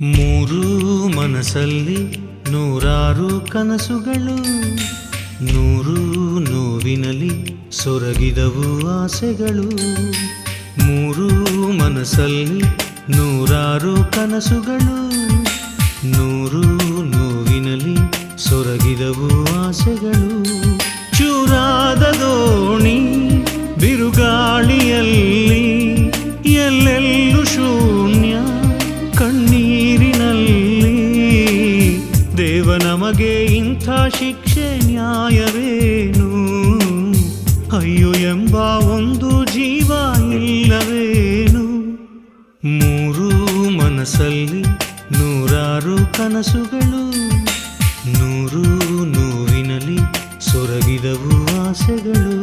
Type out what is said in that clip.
ಮೂರೂ ಮನಸ್ಸಲ್ಲಿ ನೂರಾರು ಕನಸುಗಳು, ನೂರು ನೋವಿನಲಿ ಸೊರಗಿದವು ಆಸೆಗಳು. ಮೂರೂ ಮನಸ್ಸಲ್ಲಿ ನೂರಾರು ಕನಸುಗಳು, ನೂರು ನೋವಿನಲಿ ಸೊರಗಿದವು ಆಸೆಗಳು. ಚೂರಾದ ದೋಣಿ ಬಿರುಗಾಳಿಯಲ್ಲಿ, ಎಲ್ಲೆಲ್ಲೂ ಶೂನ್ಯ ಕಣ್ಣೀರಿನಲ್ಲಿ. ದೇವ ನಮಗೆ ಇಂಥ ಶಿಕ್ಷೆ ನ್ಯಾಯವೇನು? ಅಯ್ಯೋ ಎಂಬ ಒಂದು ಜೀವ ಇಲ್ಲವೇನು? ಮೂರೂ ಮನಸ್ಸಲ್ಲಿ ನೂರಾರು ಕನಸುಗಳು, ನೂರು ನೋವಿನಲಿ ಸೊರಗಿದವು ಆಸೆಗಳು.